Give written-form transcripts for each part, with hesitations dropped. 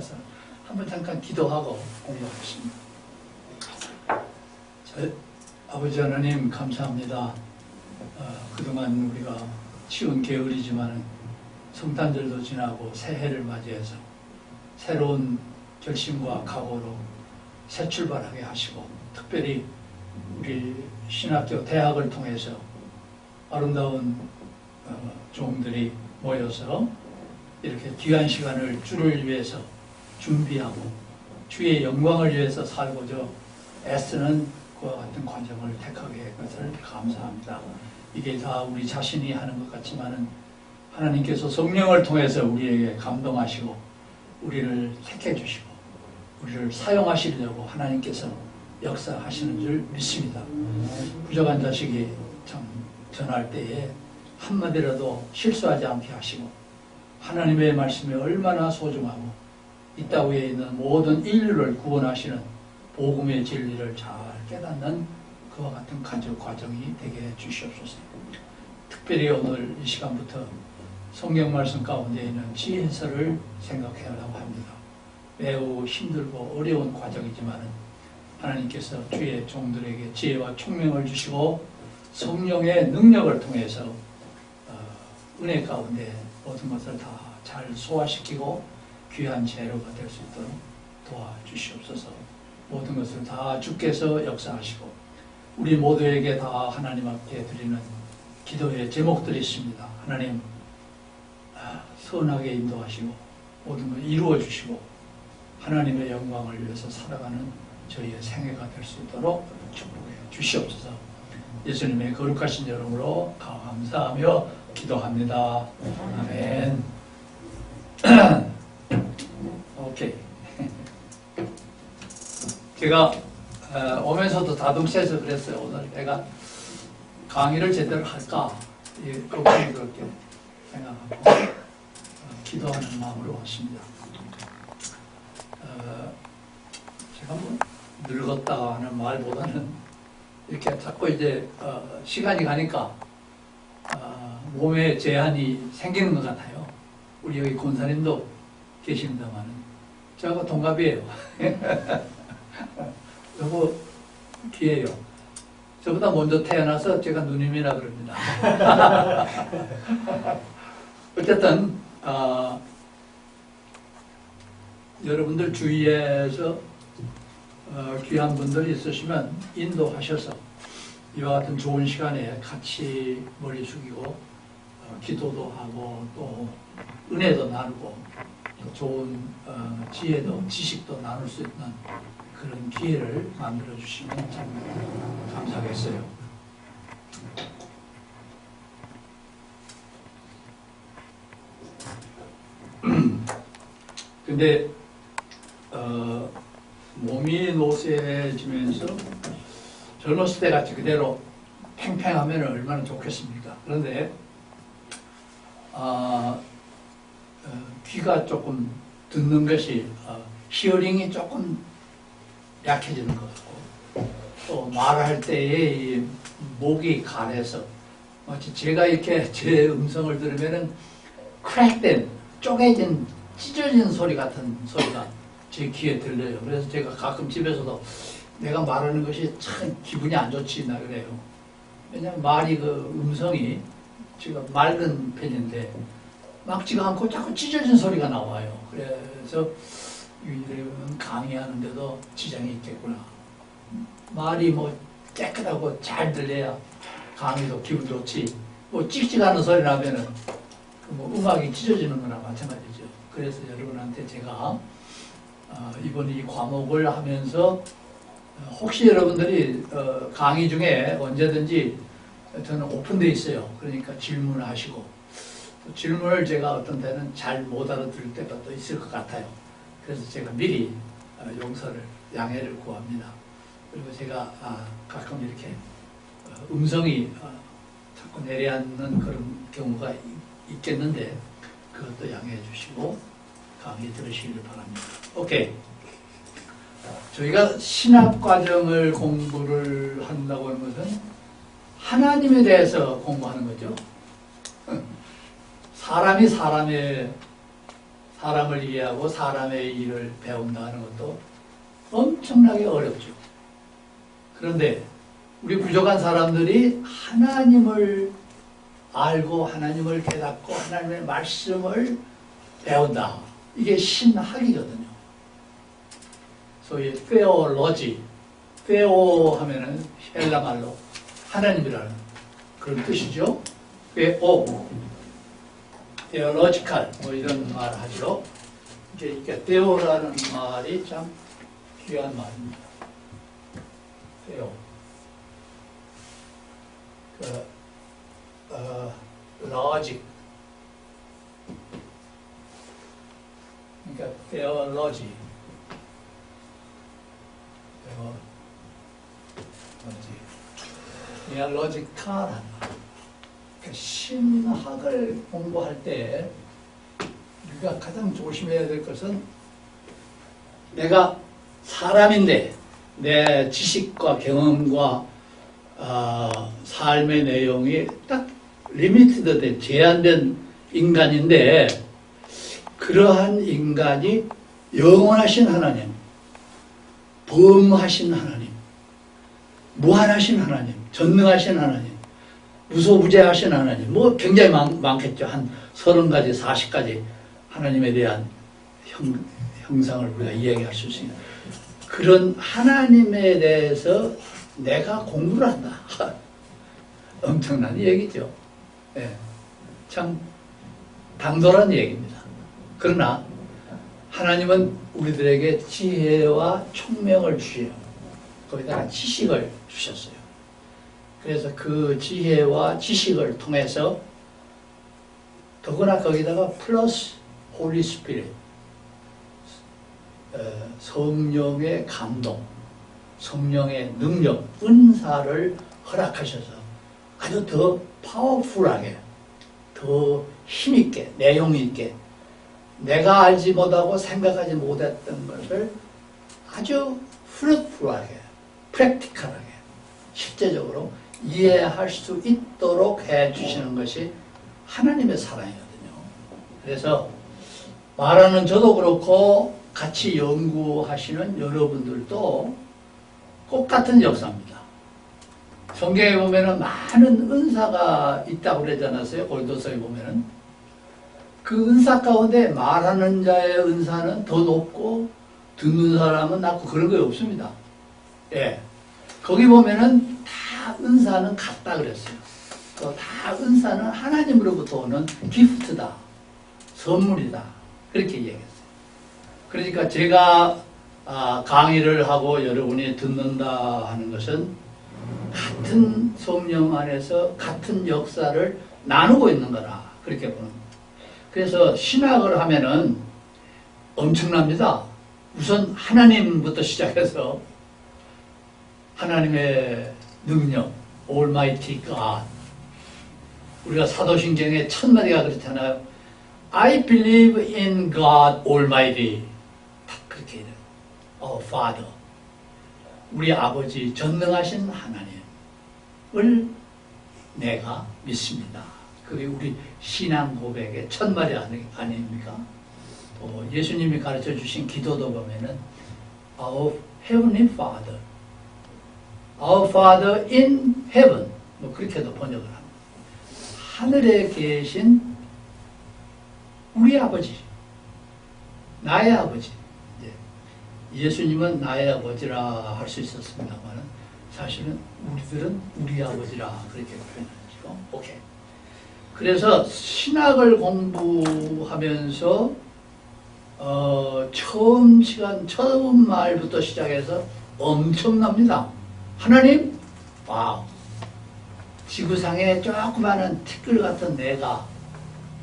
가서 한번 잠깐 기도하고 공부하겠습니다. 아버지 하나님 감사합니다. 그동안 우리가 쉬운 게으르지만 성탄절도 지나고 새해를 맞이해서 새로운 결심과 각오로 새 출발하게 하시고, 특별히 우리 신학교 대학을 통해서 아름다운 종들이 모여서 이렇게 귀한 시간을 주를 위해서 준비하고 주의 영광을 위해서 살고자 애쓰는 그와 같은 과정을 택하게 할 것을 감사합니다. 이게 다 우리 자신이 하는 것 같지만은 하나님께서 성령을 통해서 우리에게 감동하시고 우리를 택해 주시고 우리를 사용하시려고 하나님께서 역사하시는 줄 믿습니다. 부족한 자식이 참 전할 때에 한마디라도 실수하지 않게 하시고 하나님의 말씀이 얼마나 소중하고 이 땅 위에 있는 모든 인류를 구원하시는 복음의 진리를 잘 깨닫는 그와 같은 가족 과정이 되게 해 주시옵소서. 특별히 오늘 이 시간부터 성경 말씀 가운데 있는 지혜서를 생각해 하려고 합니다. 매우 힘들고 어려운 과정이지만 하나님께서 주의 종들에게 지혜와 총명을 주시고 성령의 능력을 통해서 은혜 가운데 모든 것을 다 잘 소화시키고 귀한 재료가 될 수 있도록 도와주시옵소서. 모든 것을 다 주께서 역사하시고 우리 모두에게 다 하나님 앞에 드리는 기도의 제목들이 있습니다. 하나님 선하게 인도하시고 모든 걸 이루어 주시고 하나님의 영광을 위해서 살아가는 저희의 생애가 될 수 있도록 축복해 주시옵소서. 예수님의 거룩하신 이름으로 감사하며 기도합니다. 아멘. 오케이. 제가 오면서도 다둥새서 그랬어요. 오늘 내가 강의를 제대로 할까 걱정이 그렇게 생각하고 기도하는 마음으로 왔습니다. 제가 뭐 늙었다 하는 말보다는 이렇게 자꾸 이제 시간이 가니까 몸에 제한이 생기는 것 같아요. 우리 여기 권사님도 계십니다만 저하고 동갑이에요. 너무 귀해요. 저보다 먼저 태어나서 제가 누님이라 그럽니다. 어쨌든 여러분들 주위에서 귀한 분들이 있으시면 인도하셔서 이와 같은 좋은 시간에 같이 머리 숙이고 기도도 하고 또 은혜도 나누고 또 좋은 지혜도 지식도 나눌 수 있는 그런 기회를 만들어 주시면 참 감사하겠어요. 근데 몸이 노쇠해지면서 젊었을 때 같이 그대로 팽팽하면 얼마나 좋겠습니까? 그런데 귀가 조금 듣는 것이 히어링이 조금 약해지는 것 같고 또 말할 때에 이 목이 가래서 마치 제가 이렇게 제 음성을 들으면은 크랙된 쪼개진 찢어진 소리 같은 소리가 제 귀에 들려요. 그래서 제가 가끔 집에서도 내가 말하는 것이 참 기분이 안 좋지 나 그래요. 왜냐면 말이 그 음성이 제가 맑은 편인데 막지가 않고 자꾸 찢어진 소리가 나와요. 그래서 이런 강의하는데도 지장이 있겠구나. 말이 뭐 깨끗하고 잘 들려야 강의도 기분 좋지. 뭐 찍찍하는 소리 나면은 뭐 음악이 찢어지는 거나 마찬가지죠. 그래서 여러분한테 제가 이번 이 과목을 하면서 혹시 여러분들이 강의 중에 언제든지 저는 오픈되어 있어요. 그러니까 질문을 하시고 질문을 제가 어떤 때는 잘 못 알아들을 때가 또 있을 것 같아요. 그래서 제가 미리 용서를 양해를 구합니다. 그리고 제가 가끔 이렇게 음성이 자꾸 내려앉는 그런 경우가 있겠는데 그것도 양해해 주시고 강의 들으시기를 바랍니다. 오케이. 저희가 신학과정을 공부를 한다고 하는 것은 하나님에 대해서 공부하는 거죠. 사람이 사람을 이해하고 사람의 일을 배운다는 것도 엄청나게 어렵죠. 그런데 우리 부족한 사람들이 하나님을 알고 하나님을 깨닫고 하나님의 말씀을 배운다. 이게 신학이거든요. 소위 theology, theo 하면은 헬라말로 하나님이라는 그런 뜻이죠. theo, theological 뭐 이런 말 하죠. 이게 theo라는 말이 참 귀한 말입니다. theo. logic. 그러니까 theology. theological한 그러니까 신학을 공부할 때 우리가 가장 조심해야 될 것은 내가 사람인데 내 지식과 경험과 삶의 내용이 딱 리미티드, 제한된 인간인데 그러한 인간이 영원하신 하나님, 범하신 하나님, 무한하신 하나님, 전능하신 하나님, 무소부재하신 하나님, 뭐 굉장히 많겠죠. 한 30가지, 40가지 하나님에 대한 형상을 우리가 이야기할 수 있습니다. 그런 하나님에 대해서 내가 공부를 한다. 엄청난 얘기죠. 네. 참 당돌한 얘기입니다. 그러나 하나님은 우리들에게 지혜와 총명을 주셔요. 거기다가 지식을 주셨어요. 그래서 그 지혜와 지식을 통해서 더구나 거기다가 플러스 홀리 스피릿, 성령의 감동, 성령의 능력, 은사를 허락하셔서 아주 더 파워풀하게, 더 힘있게, 내용있게 내가 알지 못하고 생각하지 못했던 것을 아주 프루트풀하게, 프랙티컬하게, 실제적으로 이해할 수 있도록 해주시는 것이 하나님의 사랑이거든요. 그래서 말하는 저도 그렇고 같이 연구하시는 여러분들도 똑같은 역사입니다. 성경에 보면은 많은 은사가 있다고 그러지 않았어요? 고린도서에 보면은. 그 은사 가운데 말하는 자의 은사는 더 높고 듣는 사람은 낮고 그런 게 없습니다. 예. 거기 보면은 다 은사는 같다 그랬어요. 또 다 은사는 하나님으로부터 오는 기프트다. 선물이다. 그렇게 얘기했어요. 그러니까 제가 강의를 하고 여러분이 듣는다 하는 것은 같은 성령 안에서 같은 역사를 나누고 있는 거라. 그렇게 보는 거예요. 그래서 신학을 하면은 엄청납니다. 우선 하나님부터 시작해서 하나님의 능력, Almighty God. 우리가 사도신경에 첫 마디가 그렇잖아요. I believe in God Almighty. 딱 그렇게 해요. Our Father. 우리 아버지 전능하신 하나님을 내가 믿습니다. 그게 우리 신앙 고백의 첫 말이 아닙니까? 예수님이 가르쳐 주신 기도도 보면은 Our Heavenly Father, Our Father in Heaven, 뭐 그렇게도 번역을 합니다. 하늘에 계신 우리 아버지, 나의 아버지. 예수님은 나의 아버지라 할 수 있었습니다만 사실은 우리들은 우리 아버지라 그렇게 표현하죠. 오케이. 그래서 신학을 공부하면서 처음 말부터 시작해서 엄청납니다. 하나님, 와우. 지구상에 조그마한 티끌 같은 내가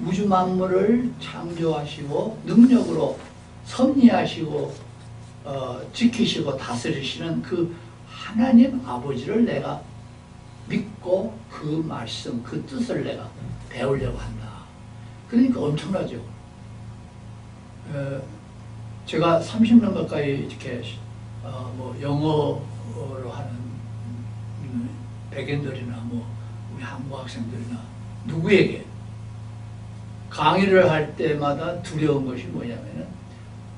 우주 만물을 창조하시고 능력으로 섭리하시고 지키시고 다스리시는 그 하나님 아버지를 내가 믿고 그 말씀, 그 뜻을 내가 배우려고 한다. 그러니까 엄청나죠. 제가 30년 가까이 이렇게 뭐 영어로 하는 백인들이나 뭐 우리 한국 학생들이나 누구에게 강의를 할 때마다 두려운 것이 뭐냐면은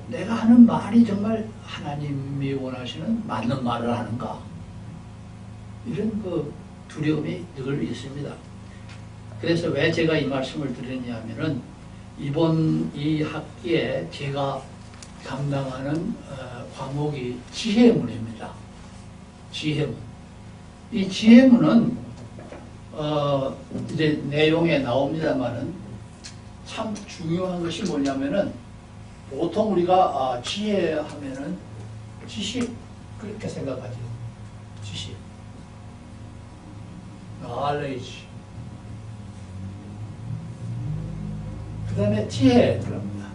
내가 하는 말이 정말 하나님이 원하시는 맞는 말을 하는가? 이런 그 두려움이 늘 있습니다. 그래서 왜 제가 이 말씀을 드렸냐면은 이번 이 학기에 제가 감당하는 과목이 지혜문입니다. 지혜문. 이 지혜문은 이제 내용에 나옵니다만은 참 중요한 것이 뭐냐면은 보통 우리가 지혜하면은 지식 그렇게 생각하죠. 지식, knowledge. 그 다음에 지혜 들어갑니다.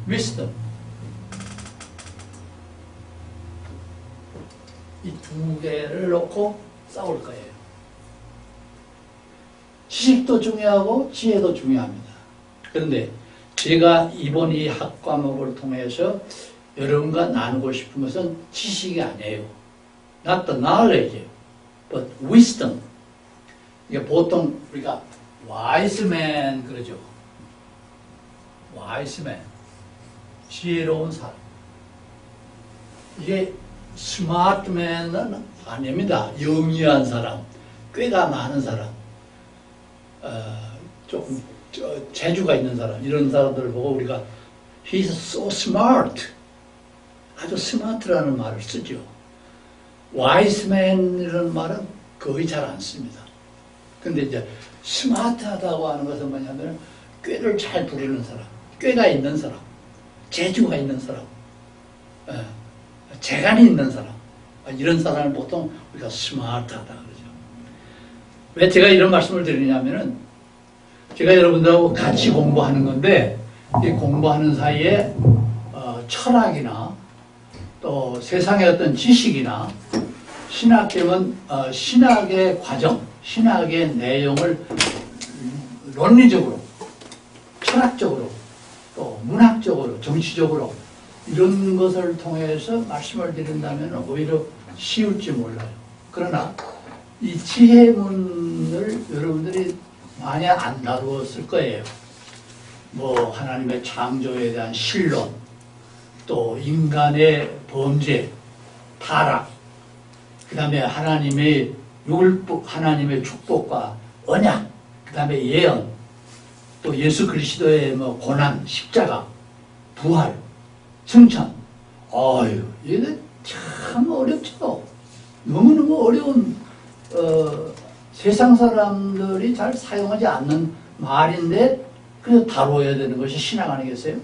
wisdom. 이 두 개를 놓고 싸울 거예요. 지식도 중요하고 지혜도 중요합니다. 그런데 제가 이번 이 학과목을 통해서 여러분과 나누고 싶은 것은 지식이 아니에요. Not the knowledge, but wisdom. 이게 보통 우리가 wise man 그러죠. wise man. 지혜로운 사람. 이게 smart man은 아닙니다. 영리한 사람, 꾀가 많은 사람, 조금 재주가 있는 사람, 이런 사람들을 보고 우리가 he's so smart, 아주 스마트라는 말을 쓰죠. wise man이라는 말은 거의 잘 안 씁니다. 근데 이제 스마트하다고 하는 것은 뭐냐면 꾀를 잘 부리는 사람, 꾀가 있는 사람, 재주가 있는 사람, 재간이 있는 사람, 이런 사람을 보통 우리가 스마트하다 그러죠. 왜 제가 이런 말씀을 드리냐면은 제가 여러분들하고 같이 공부하는 건데 이 공부하는 사이에 철학이나 또 세상의 어떤 지식이나 신학계면 신학의 과정, 신학의 내용을 논리적으로, 철학적으로, 또 문학적으로, 정치적으로 이런 것을 통해서 말씀을 드린다면 오히려 쉬울지 몰라요. 그러나 이 지혜문을 여러분들이 많이 안 다루었을 거예요. 뭐 하나님의 창조에 대한 신론, 또 인간의 범죄, 타락, 그 다음에 하나님의 율법, 하나님의 축복과 언약, 그 다음에 예언, 또 예수 그리스도의 뭐 고난, 십자가, 부활, 승천. 아유, 이게 참 어렵죠. 너무너무 어려운 세상 사람들이 잘 사용하지 않는 말인데 그래서 다뤄야 되는 것이 신학 아니겠어요?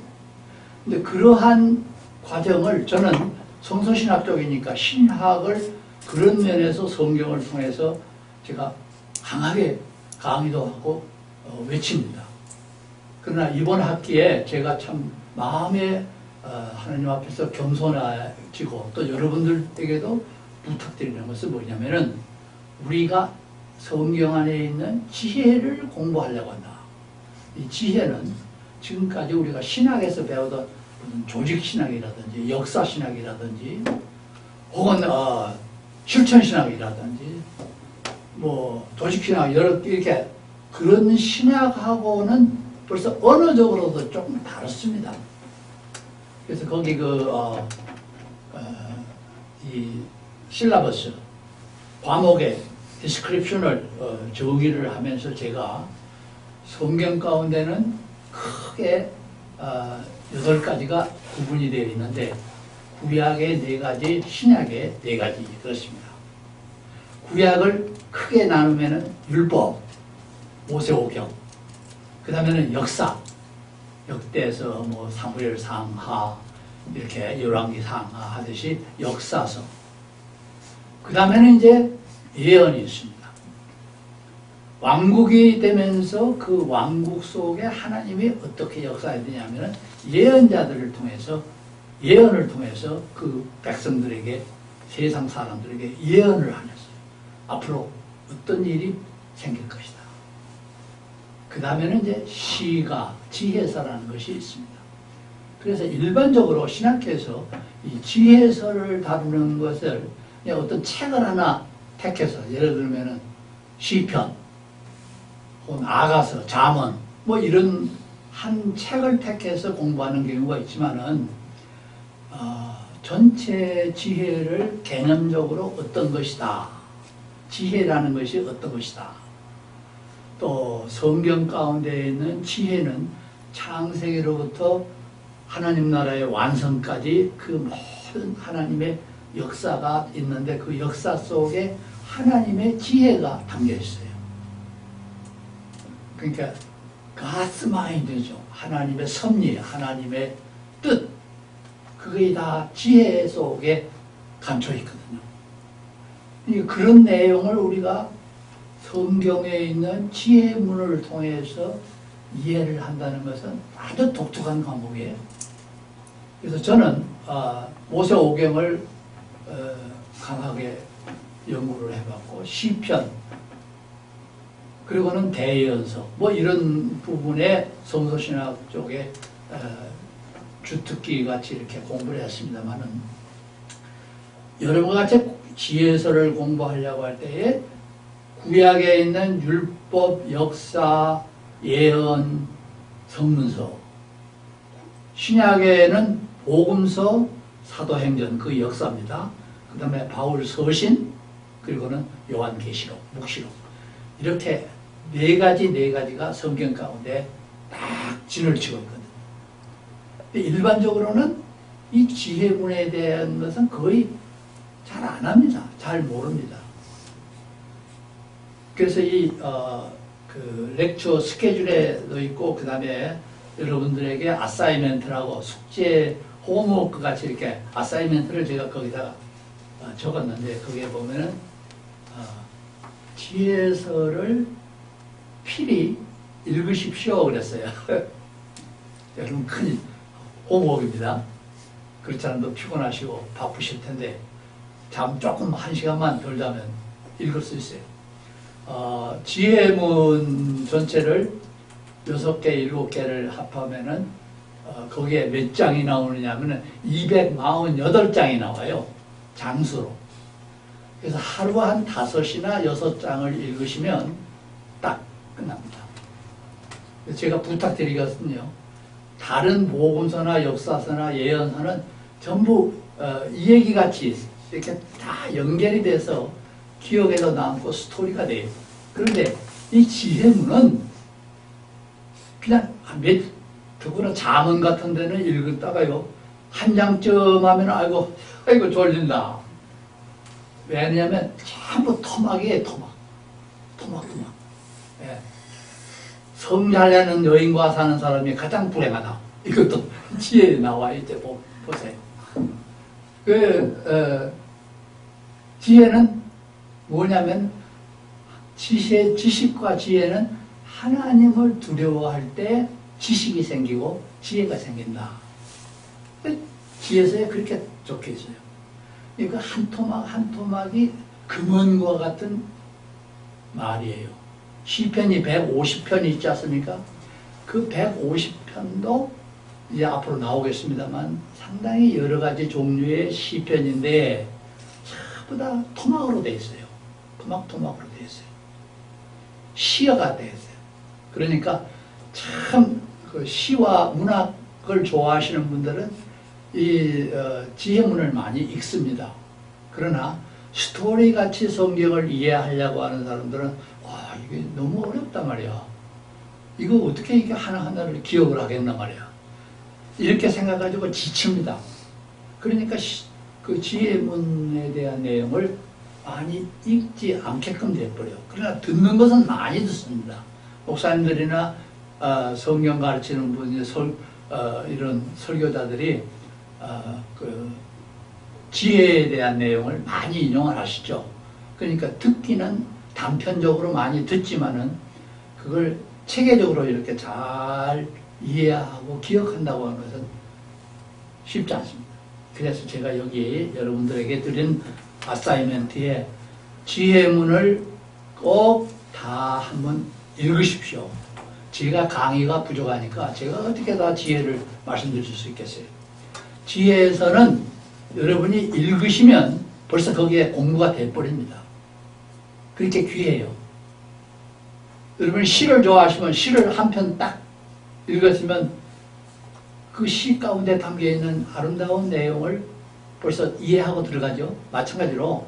근데 그러한 과정을 저는 성서신학 쪽이니까 신학을 그런 면에서 성경을 통해서 제가 강하게 강의도 하고 외칩니다. 그러나 이번 학기에 제가 참 마음에 하나님 앞에서 겸손해지고 또 여러분들에게도 부탁드리는 것은 뭐냐면은 우리가 성경 안에 있는 지혜를 공부하려고 한다. 이 지혜는 지금까지 우리가 신학에서 배우던 무슨 조직신학이라든지 역사신학이라든지 혹은 실천신학이라든지 뭐 조직신학 이렇게 그런 신학하고는 벌써 언어적으로도 조금 다릅니다. 그래서 거기 이 실라버스 과목의 디스크립션을 정의를 하면서 제가 성경 가운데는 크게 8가지가 구분이 되어 있는데 구약의 4가지, 신약의 4가지 그렇습니다. 구약을 크게 나누면은 율법, 모세오경, 그 다음에는 역사, 역대에서 뭐 사무엘 상하 이렇게 열왕기 상하 하듯이 역사서. 그 다음에는 이제 예언이 있습니다. 왕국이 되면서 그 왕국 속에 하나님이 어떻게 역사해야 되냐면은 예언자들을 통해서 예언을 통해서 그 백성들에게 세상 사람들에게 예언을 하셨어요. 앞으로 어떤 일이 생길 것이다. 그 다음에는 이제 시가 지혜서라는 것이 있습니다. 그래서 일반적으로 신학회에서 이 지혜서를 다루는 것을 그냥 어떤 책을 하나 택해서 예를 들면은 시편 혹은 아가서, 잠언 뭐 이런 한 책을 택해서 공부하는 경우가 있지만은 전체 지혜를 개념적으로 어떤 것이다. 지혜라는 것이 어떤 것이다. 또 성경 가운데 있는 지혜는 창세기로부터 하나님 나라의 완성까지 그 모든 하나님의 역사가 있는데 그 역사 속에 하나님의 지혜가 담겨 있어요. 그러니까 God's mind죠. 하나님의 섭리, 하나님의 뜻, 그게 다 지혜 속에 감춰 있거든요. 그런 내용을 우리가 성경에 있는 지혜문을 통해서 이해를 한다는 것은 아주 독특한 과목이에요. 그래서 저는 모세오경을 강하게 연구를 해봤고 시편 그리고는 대예언서 뭐 이런 부분에 성서신학 쪽에 주특기 같이 이렇게 공부를 했습니다만은 여러분과 같이 지혜서를 공부하려고 할 때에 구약에 있는 율법, 역사, 예언, 성문서, 신약에는 복음서, 사도행전 그 역사입니다. 그 다음에 바울 서신, 그리고는 요한계시록, 묵시록 이렇게 네 가지가 성경 가운데 딱 진을 치고 있거든요. 일반적으로는 이 지혜문에 대한 것은 거의 잘 안 합니다. 잘 모릅니다. 그래서 그 렉처 스케줄에도 있고 그 다음에 여러분들에게 아사이먼트라고 숙제 홈워크 같이 이렇게 아사이먼트를 제가 거기다가 적었는데 거기에 보면은 지혜서를 필히 읽으십시오 그랬어요. 여러분 큰 홈워크입니다. 그렇지 않아도 피곤하시고 바쁘실 텐데 잠 조금 1시간만 덜 자면 읽을 수 있어요. 지혜문 전체를 6개, 7개를 합하면은 거기에 몇 장이 나오느냐 하면은 248장이 나와요. 장수로. 그래서 하루 한 5이나 6장을 읽으시면 딱 끝납니다. 제가 부탁드리거든요. 다른 복음서나 역사서나 예언서는 전부 이 얘기같이 이렇게 다 연결이 돼서 기억에도 남고 스토리가 돼요. 그런데 이 지혜문은 그냥 더구나 잠언 같은 데는 읽었다가요 한 장쯤 하면 아이고 졸린다. 왜냐하면 전부 토막이에요. 토막. 예. 성 잘내는 여인과 사는 사람이 가장 불행하다. 이것도 지혜에 나와 이제 보세요. 지혜는 뭐냐면 지식과 지혜는 하나님을 두려워할 때 지식이 생기고 지혜가 생긴다. 지혜서에 그렇게 적혀 있어요. 그러니까 한 토막이 금은과 같은 말이에요. 시편이 150편이 있지 않습니까? 그 150편도 이제 앞으로 나오겠습니다만 상당히 여러 가지 종류의 시편인데 전부 다 토막으로 되어 있어요. 토막으로 되어 있어요. 시어가 되어 있어요. 그러니까 참 그 시와 문학을 좋아하시는 분들은 이 지혜문을 많이 읽습니다. 그러나 스토리 같이 성경을 이해하려고 하는 사람들은 와 이게 너무 어렵단 말이야. 이거 어떻게 이게 하나하나를 기억을 하겠나 말이야. 이렇게 생각가지고 지칩니다. 그러니까 그 지혜문에 대한 내용을 많이 읽지 않게끔 돼버려요. 그러나 듣는 것은 많이 듣습니다. 목사님들이나 성경 가르치는 분, 이런 설교자들이 그 지혜에 대한 내용을 많이 인용을 하시죠. 그러니까 듣기는 단편적으로 많이 듣지만은 그걸 체계적으로 이렇게 잘 이해하고 기억한다고 하는 것은 쉽지 않습니다. 그래서 제가 여기 여러분들에게 드린 아사이먼트에 지혜문을 꼭 다 한번 읽으십시오. 제가 강의가 부족하니까 제가 어떻게 다 지혜를 말씀드릴 수 있겠어요. 지혜에서는 여러분이 읽으시면 벌써 거기에 공부가 돼버립니다. 그렇게 귀해요. 여러분 시를 좋아하시면 시를 한 편 딱 읽었으면 그 시 가운데 담겨있는 아름다운 내용을 벌써 이해하고 들어가죠. 마찬가지로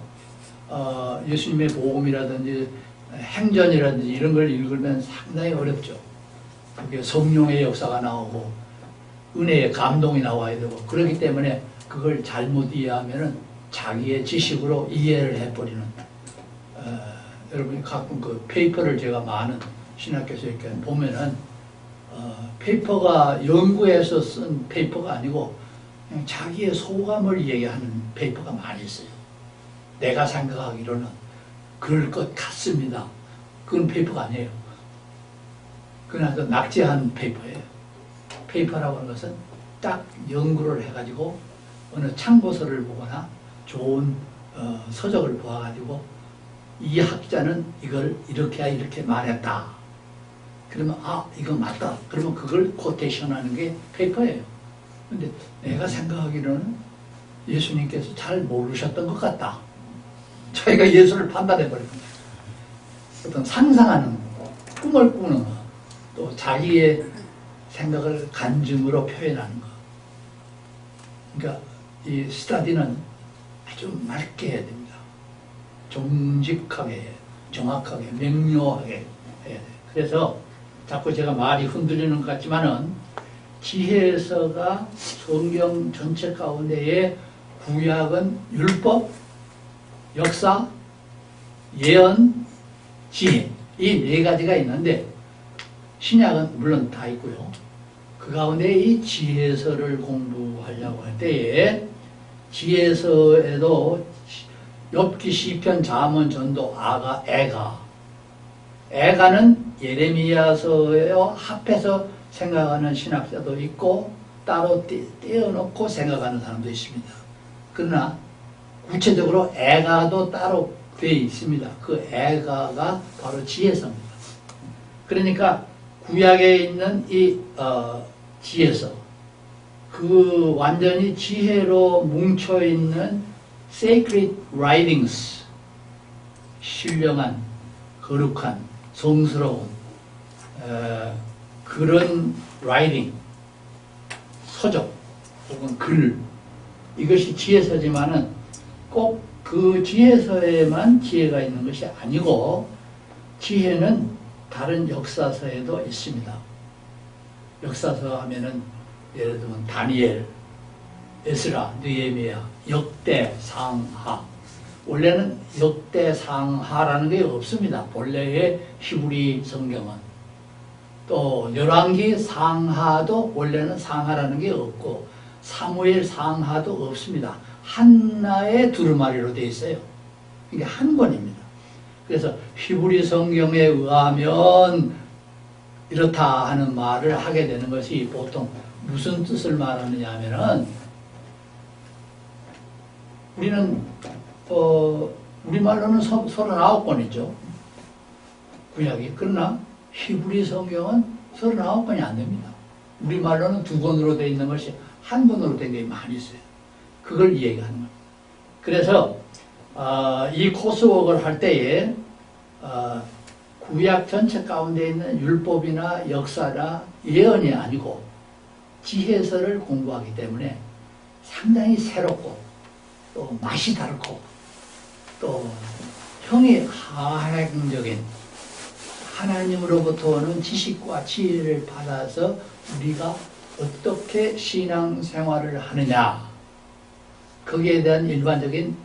예수님의 복음이라든지 행전이라든지 이런 걸 읽으면 상당히 어렵죠. 그게 성령의 역사가 나오고 은혜의 감동이 나와야 되고 그렇기 때문에 그걸 잘못 이해하면 자기의 지식으로 이해를 해버리는 여러분이 가끔 그 페이퍼를 제가 많은 신학교에서 이렇게 보면은 페이퍼가 연구해서 쓴 페이퍼가 아니고 그냥 자기의 소감을 얘기하는 페이퍼가 많이 있어요. 내가 생각하기로는 그럴 것 같습니다. 그건 페이퍼가 아니에요. 그건 아주 낙제한 페이퍼예요. 페이퍼라고 하는 것은 딱 연구를 해가지고 어느 참고서를 보거나 좋은 서적을 보아가지고 이 학자는 이걸 이렇게 말했다. 그러면 이거 맞다. 그러면 그걸 코테이션 하는 게 페이퍼예요. 근데 내가 생각하기로는 예수님께서 잘 모르셨던 것 같다. 저희가 예수를 판단해버립니다. 어떤 상상하는 거, 꿈을 꾸는 거, 또 자기의 생각을 간증으로 표현하는 거. 그러니까 이 스타디는 아주 맑게 해야 됩니다. 정직하게, 정확하게, 명료하게 해야 돼요. 그래서 자꾸 제가 말이 흔들리는 것 같지만은 지혜서가 성경 전체 가운데에 구약은 율법, 역사, 예언, 지혜 이 네 가지가 있는데 신약은 물론 다 있고요. 그 가운데 이 지혜서를 공부하려고 할 때에 지혜서에도 욥기, 시편, 잠언, 전도, 아가, 애가는 예레미야서에 합해서 생각하는 신학자도 있고 따로 떼어놓고 생각하는 사람도 있습니다. 그러나 구체적으로 애가도 따로 되어 있습니다. 그 애가가 바로 지혜서입니다. 그러니까 구약에 있는 이 지혜서, 그 완전히 지혜로 뭉쳐있는 sacred writings, 신령한, 거룩한, 성스러운 그런 writing, 서적 혹은 글, 이것이 지혜서지만은 꼭 그 지혜서에만 지혜가 있는 것이 아니고 지혜는 다른 역사서에도 있습니다. 역사서 하면은 예를 들면 다니엘, 에스라, 느헤미야, 역대상하. 원래는 역대상하라는 게 없습니다. 본래의 히브리 성경은. 또 열왕기 상하도 원래는 상하라는 게 없고 사무엘 상하도 없습니다. 한나의 두루마리로 되어 있어요. 이게 한 권입니다. 그래서 히브리 성경에 의하면 이렇다 하는 말을 하게 되는 것이 보통 무슨 뜻을 말하느냐 하면은 우리는 우리말로는 39권이죠. 구약이. 그러나 히브리 성경은 39권이 안 됩니다. 우리말로는 2권으로 되어 있는 것이 한 권으로 된 게 많이 있어요. 그걸 이야기하는 겁니다. 그래서 이 코스웍을 할 때에 구약 전체 가운데 있는 율법이나 역사나 예언이 아니고 지혜서를 공부하기 때문에 상당히 새롭고 또 맛이 다르고 또 형이 하행적인 하나님으로부터 오는 지식과 지혜를 받아서 우리가 어떻게 신앙생활을 하느냐, 거기에 대한 일반적인